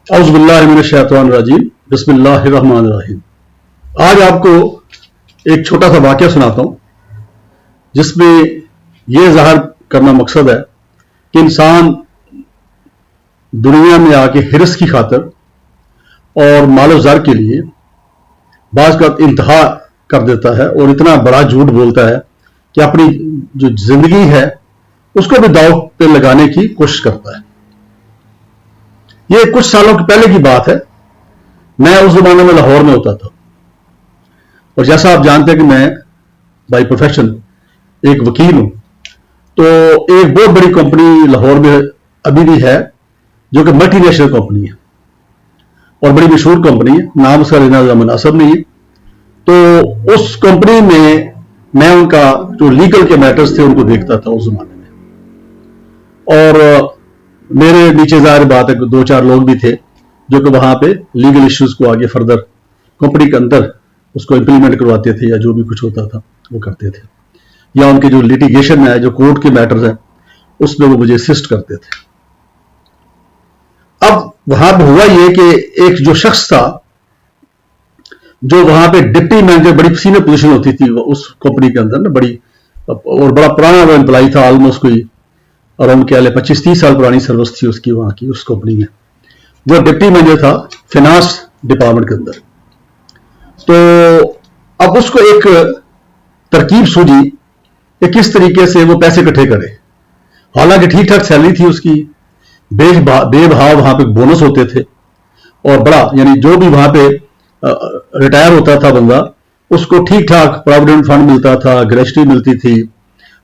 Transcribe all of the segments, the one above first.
औज़ु बिल्लाहि मिनश शैतानिर रजीम, बिस्मिल्लाहिर रहमानिर रहीम। आज आपको एक छोटा सा वाक़या सुनाता हूँ जिसमें यह ज़ाहिर करना मकसद है कि इंसान दुनिया में आके हिर्स की खातिर और मालो ज़र के लिए बाज़ का इंतहा कर देता है और इतना बड़ा झूठ बोलता है कि अपनी जो जिंदगी है उसको भी दांव पे लगाने की कोशिश करता है। ये कुछ सालों के पहले की बात है। मैं उस जमाने में लाहौर में होता था और जैसा आप जानते हैं कि मैं बाय प्रोफेशन एक वकील हूं, तो एक बहुत बड़ी कंपनी लाहौर में अभी भी है जो कि मल्टीनेशनल कंपनी है और बड़ी मशहूर कंपनी है, नाम उसका लेना ज़्यादा मुनासिब नहीं है। तो उस कंपनी में मैं उनका जो लीगल के मैटर्स थे उनको देखता था उस जमाने में, और मेरे नीचे ज़ाहिर बात है कि 2-4 लोग भी थे जो कि वहां पे लीगल इश्यूज को आगे फर्दर कंपनी के अंदर उसको इंप्लीमेंट करवाते थे या जो भी कुछ होता था वो करते थे, या उनके जो लिटिगेशन है, जो कोर्ट के मैटर्स हैं, उसमें वो मुझे असिस्ट करते थे। अब वहां पे हुआ ये कि एक जो शख्स था जो वहां पे डिप्टी मैनेजर, बड़ी सीनियर पोजीशन होती थी उस कंपनी के अंदर ना, बड़ी और बड़ा पुराना वो एम्प्लॉय था, ऑलमोस्ट कोई अराउंड क्या 25-30 साल पुरानी सर्विस थी उसकी वहां की उस कंपनी में। वो डिप्टी मैनेजर था फाइनेंस डिपार्टमेंट के अंदर। तो अब उसको एक तरकीब सूझी कि किस तरीके से वो पैसे इकट्ठे करे। हालांकि ठीक ठाक सैलरी थी उसकी, बेबहाव वहां पे बोनस होते थे और बड़ा, यानी जो भी वहां पे रिटायर होता था बंदा उसको ठीक ठाक प्रोविडेंट फंड मिलता था, ग्रेच्युटी मिलती थी,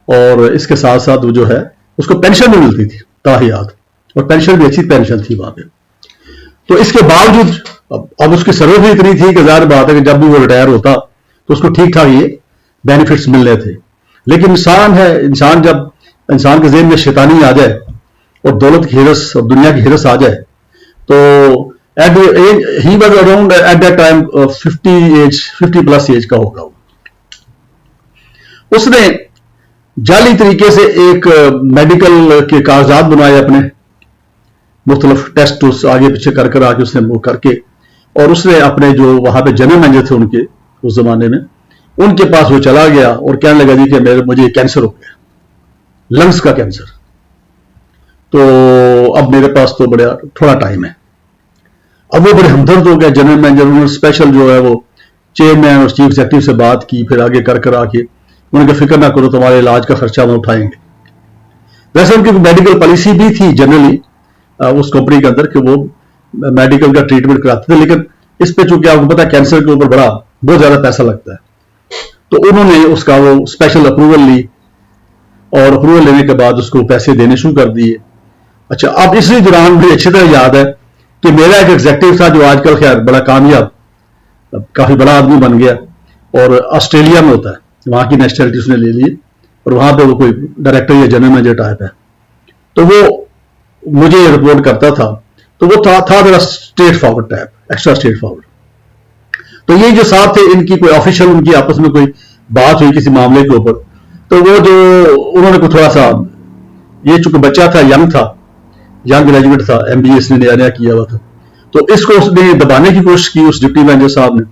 और इसके साथ साथ वो जो है उसको पेंशन भी मिलती थी ताहियात, और पेंशन भी अच्छी पेंशन थी वहां पे। तो इसके बावजूद अब उसकी सर्विस भी इतनी थी कि ज़ाहिर बात है कि जब भी वो रिटायर होता तो उसको ठीक ठाक ये बेनिफिट्स मिल रहे थे। लेकिन इंसान है, जब इंसान के ज़हन में शैतानी आ जाए और दौलत की हिरस और दुनिया की हिरस आ जाए, तो he was around at that time 50 plus age का होगा। उसने जाली तरीके से एक मेडिकल के कागजात बनाए अपने, मुख्तलिफ टेस्ट उस आगे पीछे कर आके उसने वो करके, और उसने अपने जो वहां पे जनरल मैनेजर थे उनके उस जमाने में, उनके पास वो चला गया और कहने लगा जी कि मुझे कैंसर हो गया, लंग्स का कैंसर, तो अब मेरे पास तो बड़ा थोड़ा टाइम है। अब वो बड़े हमदर्द हो गए जनरल मैनेजर, उन्होंने स्पेशल जो है वो चेयरमैन और चीफ एग्जीक्यूटिव से बात की, फिर आगे कर आके उन्होंने फिक्र ना करो, तुम्हारे इलाज का खर्चा हम उठाएंगे। वैसे उनकी मेडिकल पॉलिसी भी थी जनरली उस कंपनी के अंदर कि वो मेडिकल का ट्रीटमेंट कराते थे, लेकिन इस पे चूंकि आपको पता है कैंसर के ऊपर बहुत ज्यादा पैसा लगता है, तो उन्होंने उसका वो स्पेशल अप्रूवल ली और अप्रूवल लेने के बाद उसको पैसे देने शुरू कर दिए। अच्छा, अब इसी दौरान मुझे अच्छी तरह याद है कि मेरा एक एग्जीक्यूटिव था जो आजकल खैर बड़ा कामयाब, काफी बड़ा आदमी बन गया और ऑस्ट्रेलिया में होता है, वहां की नेशनलिटी उसने ले ली और वहां पे वो कोई डायरेक्टर या जनरल मैनेजर टाइप है। तो वो मुझे रिपोर्ट करता था, तो वो था मेरा straight forward type, extra straight forward. तो ये जो साहब थे, इनकी कोई ऑफिशियल उनकी आपस में कोई बात हुई किसी मामले के ऊपर, तो वो जो उन्होंने को थोड़ा सा, ये चूंकि बच्चा था, यंग ग्रेजुएट था, MBA इसने नया किया हुआ था, तो इसको उसने दबाने की कोशिश की उस डिप्टी मैनेजर साहब ने,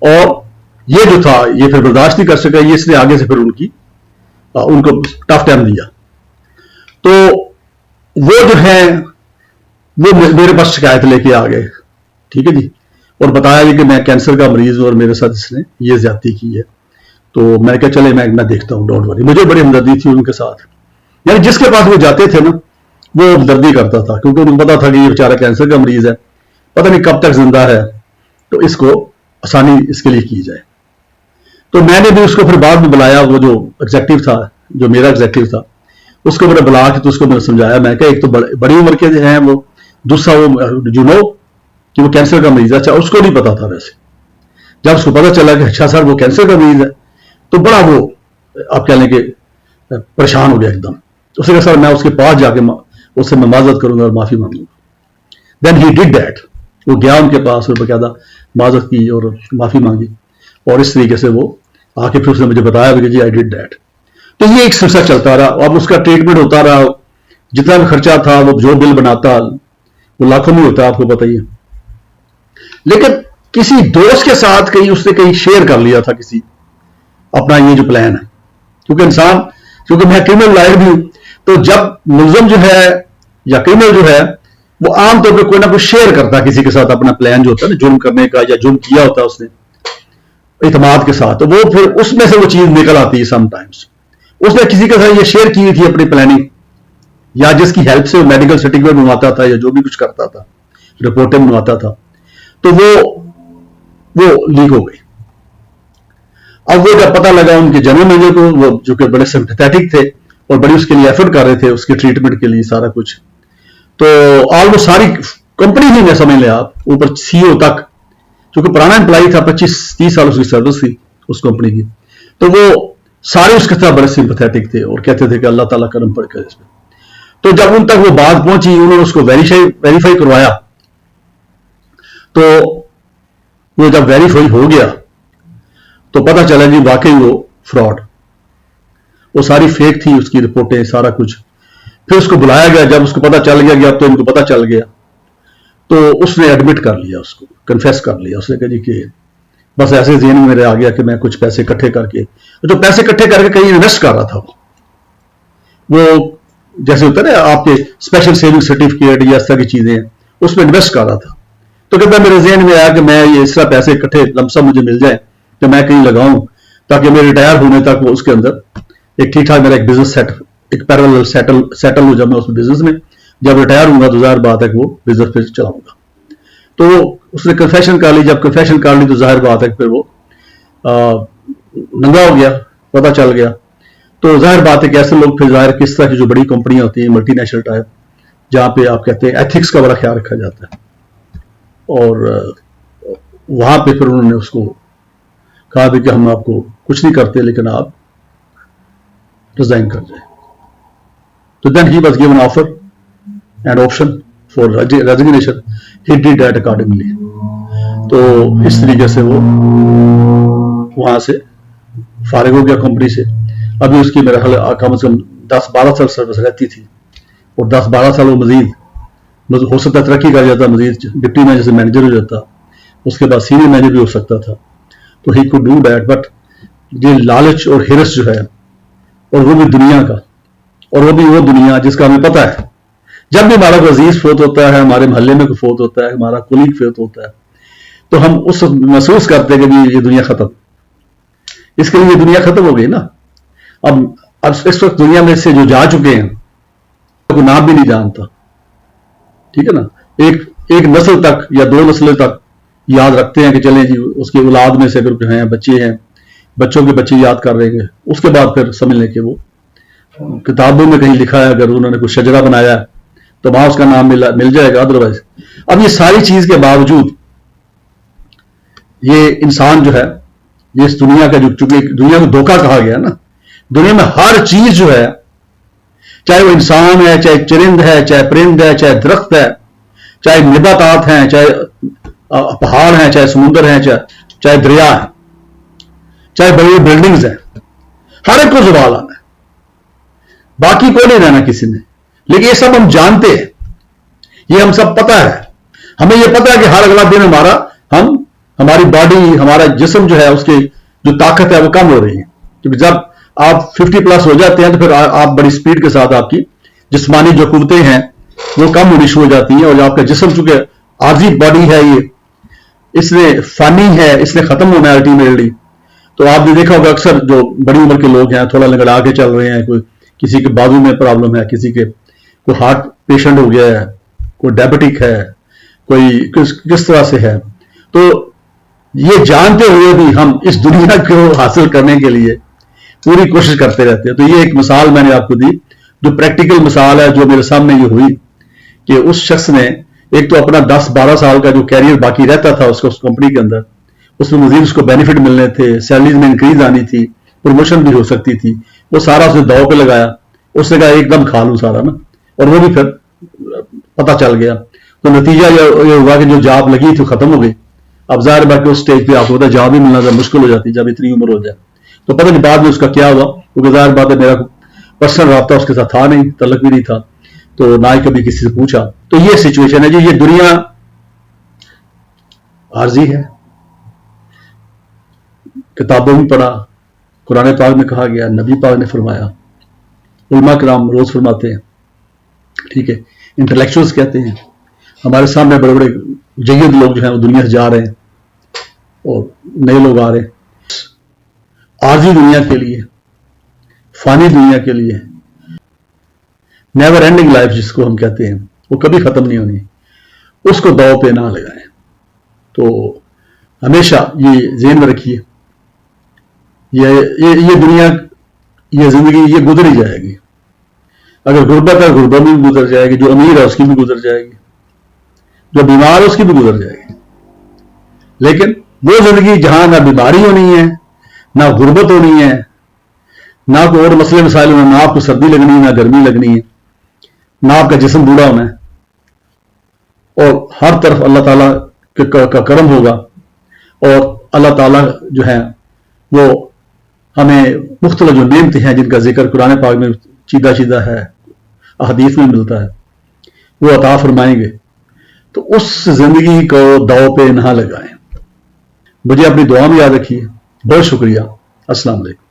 और ये जो था ये फिर बर्दाश्त नहीं कर सका, ये इसने आगे से फिर उनको टफ टाइम दिया। तो वो जो है वो मेरे पास शिकायत लेके आ गए, ठीक है जी, और बताया कि मैं कैंसर का मरीज हूं और मेरे साथ इसने ये ज्यादती की है। तो मैं क्या, चले मैं देखता हूं, डोंट वरी। मुझे बड़ी हमदर्दी थी उनके साथ, यानी जिसके पास वो जाते थे ना वो हमदर्दी करता था, क्योंकि उनको पता था कि ये बेचारा कैंसर का मरीज है, पता नहीं कब तक जिंदा है, तो इसको आसानी इसके लिए की जाए। तो मैंने भी उसको फिर बाद में बुलाया, वो जो एग्जीक्यूटिव था, जो मेरा एग्जीक्यूटिव था, उसको मैंने बुला के तो उसको मैंने समझाया, मैं क्या, एक तो बड़ी उम्र के हैं वो, दूसरा वो जो नो कि वो कैंसर का मरीज है। अच्छा, उसको नहीं पता था वैसे, जब उसको पता चला कि अच्छा सर वो कैंसर का मरीज है, तो बड़ा वो आप कह लें कि परेशान हो गया एकदम। उसने कहा सर मैं उसके पास जाके उससे मैं माजरत करूंगा और माफी मांगूंगा। देन ही डिड दैट, वो गया उनके पास और बकायदा माजरत की और माफी मांगी, और इस तरीके से वो आके फिर उसने मुझे बताया कि जी आई डिड दैट। तो ये एक सिलसिला चलता रहा, अब उसका ट्रीटमेंट होता रहा, जितना भी खर्चा था वो जो बिल बनाता वो लाखों में होता है, आपको पता ही है। लेकिन किसी दोस्त के साथ कहीं उसने कहीं शेयर कर लिया था किसी अपना ये जो प्लान है, क्योंकि इंसान, क्योंकि मैं क्रिमिनल लॉयर भी हूं, तो जब मुलजम जो है या क्रिमिनल जो है वो आमतौर पर कोई ना कोई शेयर करता है किसी के साथ अपना प्लान जो होता है ना जुर्म करने का, या जुर्म किया होता है उसने इतमाद के साथ, तो वो फिर उसमें से वो चीज निकल आती है। समटाइम्स उसने किसी के साथ ये शेयर की थी अपनी प्लानिंग, या जिसकी हेल्प से वो मेडिकल सर्टिफिकेट बनवाता था या जो भी कुछ करता था, रिपोर्टें बनवाता था, तो वो लीक हो गई। अब वो जब पता लगा उनके जनरल मैनेजर को, वो जो कि बड़े सिंपैथेटिक थे और बड़ी उसके लिए एफर्ट कर रहे थे उसके ट्रीटमेंट के लिए सारा कुछ, तो ऑलमोस्ट सारी कंपनी ही में समझ लें आप, ऊपर सीईओ तक, क्योंकि पुराना एम्प्लॉई था, 25-30 साल उसकी सर्विस थी उस कंपनी की, तो वो सारे उसके साथ बड़े सिंपैथेटिक थे और कहते थे कि अल्लाह ताला करम पड़ कर इसमें। तो जब उन तक वो बात पहुंची, उन्होंने उसको वेरीफाई करवाया, तो वो जब वेरीफाई हो गया तो पता चला कि वाकई वो फ्रॉड, वो सारी फेक थी उसकी रिपोर्टें, सारा कुछ। फिर उसको बुलाया गया, जब उसको पता चल गया कि अब तो इनको पता चल गया, तो उसने एडमिट कर लिया, उसको कन्फेस कर लिया। उसने कहा जी कि बस ऐसे ज़हन में मेरे आ गया कि मैं कुछ पैसे इकट्ठे करके, जो पैसे इकट्ठे करके कहीं इन्वेस्ट कर रहा था, वो जैसे होता है ना आपके स्पेशल सेविंग सर्टिफिकेट या इस तरह की चीजें, उसमें इन्वेस्ट कर रहा था। तो कहता मेरे ज़हन में आया कि मैं ये इस तरह पैसे इकट्ठे लमसम मुझे मिल जाए कि मैं कहीं लगाऊं, ताकि मेरे रिटायर होने तक वो उसके अंदर एक ठीक ठाक मेरा एक बिजनेस एक पैरेलल सेटल हो जाए मैं उस बिजनेस में। जब रिटायर होऊंगा तो जाहिर बात है कि वो बिजनेस पे चलाऊंगा। तो उसने कन्फेशन कर ली, जब कन्फेशन कर ली तो जाहिर बात है कि फिर वो नंगा हो गया, पता चल गया। तो जाहिर बात है कि ऐसे लोग फिर जाहिर किस तरह की जो बड़ी कंपनियां होती हैं मल्टी नेशनल टाइप, जहां पे आप कहते हैं एथिक्स का बड़ा ख्याल रखा जाता है, और वहां पे फिर उन्होंने उसको कहा भी कि हम आपको कुछ नहीं करते, लेकिन आप रिजाइन कर जाए। तो then he was given offer and option for resignation, he did that accordingly. तो इस तरीके से वो वहां से फारिग हो गया कंपनी से। अभी उसकी मेरा ख्याल कम से कम 10-12 साल सर्विस रहती थी, और 10-12 साल वो मजीद हो सकता तरक्की कर जाता, मजीद डिप्टी मैनेजर से मैनेजर हो जाता, उसके बाद सीनियर मैनेजर भी हो सकता था। तो he could do that, but ये लालच और हिरस जो है, और वो भी दुनिया का, और वो भी वो दुनिया जिसका हमें पता है जब भी हमारा अजीज फोत होता है, हमारे मोहल्ले में कोई फोत होता है, हमारा कुलीग फोत होता है, तो हम उस महसूस करते हैं कि ये दुनिया खत्म, इसके लिए ये दुनिया खत्म हो गई ना। अब इस वक्त दुनिया में से जो जा चुके हैं तो नाम भी नहीं जानता, ठीक है ना। एक नस्ल तक या 2 नस्लें तक याद रखते हैं कि चले जी उसकी औलाद में से अगर हैं बच्चे हैं, बच्चों के बच्चे याद कर रहेंगे, उसके बाद फिर समझ लें कि वो किताबों में कहीं लिखा है, अगर उन्होंने कोई शजरा बनाया तो वहां उसका नाम मिल जाएगा, अदरवाइज। अब ये सारी चीज के बावजूद ये इंसान जो है, ये इस दुनिया का, जो चूंकि दुनिया को धोखा कहा गया ना, दुनिया में हर चीज जो है, चाहे वो इंसान है, चाहे चरिंद है, चाहे परिंद है, चाहे दरख्त है, चाहे निबातात हैं, चाहे पहाड़ हैं, चाहे समुद्र हैं, चाहे दरिया है, चाहे बड़ी बिल्डिंग्स हैं, हर एक को ज़वाल आना है, बाकी को नहीं रहना किसी ने। लेकिन ये सब हम जानते हैं, ये हम सब पता है, हमें ये पता है कि हर अगला दिन हमारी बॉडी, हमारा जिस्म जो है, उसकी जो ताकत है वो कम हो रही है। क्योंकि जब आप 50+ हो जाते हैं तो फिर आप बड़ी स्पीड के साथ आपकी जिस्मानी जो कुव्वतें हैं वो कम होनी शुरू हो जाती हैं, और आपका जिस्म चूंकि आर्जी बॉडी है, ये इसने फानी है, इसने खत्म होना है अल्टीमेटली। तो आपने देखा होगा अक्सर जो बड़ी उम्र के लोग हैं थोड़ा लगड़ा के चल रहे हैं, कोई किसी के बाजू में प्रॉब्लम है, किसी के कोई हार्ट पेशेंट हो गया है, कोई डायबिटिक है, कोई किस तरह से है। तो ये जानते हुए भी हम इस दुनिया को हासिल करने के लिए पूरी कोशिश करते रहते हैं। तो ये एक मिसाल मैंने आपको दी, जो प्रैक्टिकल मिसाल है, जो मेरे सामने ये हुई कि उस शख्स ने एक तो अपना 10-12 साल का जो कैरियर बाकी रहता था उसको उस कंपनी के अंदर, उसमें मजीद उसको बेनिफिट मिलने थे, सैलरीज में इंक्रीज आनी थी, प्रमोशन भी हो सकती थी, वो सारा उसने दाव पे लगाया। उसने कहा एकदम खा लूं सारा ना, और वो भी फिर पता चल गया। तो नतीजा ये हुआ कि जो जॉब लगी थी खत्म हो गई। अब जाहिर बात उस स्टेज पे आपको पता है जॉब भी मिलना मुश्किल हो जाती जब इतनी उम्र हो जाए। तो पता नहीं बाद में उसका क्या हुआ, क्योंकि जाहिर बात है मेरा पर्सनल रब्ता उसके साथ था नहीं, तलक भी नहीं था, तो ना ही कभी किसी से पूछा। تو یہ سچویشن ہے جی. یہ دنیا عارضی ہے. کتابوں میں پڑھا, قرآن پاک میں کہا گیا, نبی پاک نے فرمایا, علماء کرام روز فرماتے ہیں. ٹھیک ہے, انٹلیکچوئلز کہتے ہیں. ہمارے سامنے بڑے بڑے جید لوگ جو ہیں وہ دنیا سے جا رہے ہیں اور نئے لوگ آ رہے ہیں. عارضی دنیا کے لیے, فانی دنیا کے لیے, نیور اینڈنگ لائف جس کو ہم کہتے ہیں, وہ کبھی ختم نہیں ہونی, اس کو داؤ پہ نہ لگائیں. تو ہمیشہ یہ ذہن میں رکھیے, یہ دنیا, یہ زندگی یہ گزر ہی جائے گی. اگر غربت ہے, غربت بھی گزر جائے گی. جو امیر ہے اس کی بھی گزر جائے گی. جو بیمار ہے اس کی بھی گزر جائے گی. لیکن وہ زندگی جہاں نہ بیماری ہونی ہے, نہ غربت ہونی ہے, نہ کوئی اور مسئلے مسائل ہونا, نہ آپ کو سردی لگنی ہے, نہ گرمی لگنی ہے, نہ آپ کا جسم بوڑھا ہونا ہے, اور ہر طرف اللہ تعالیٰ کا کرم ہوگا, اور اللہ تعالیٰ جو ہے وہ ہمیں مختلف جو نعمتیں ہیں جن کا ذکر قرآن پاک میں چیدہ چیدہ ہے, احادیث میں ملتا ہے, وہ عطا فرمائیں گے. تو اس زندگی کو داؤ پہ نہ لگائیں. مجھے اپنی دعا میں یاد رکھیے. بہت شکریہ. السلام علیکم.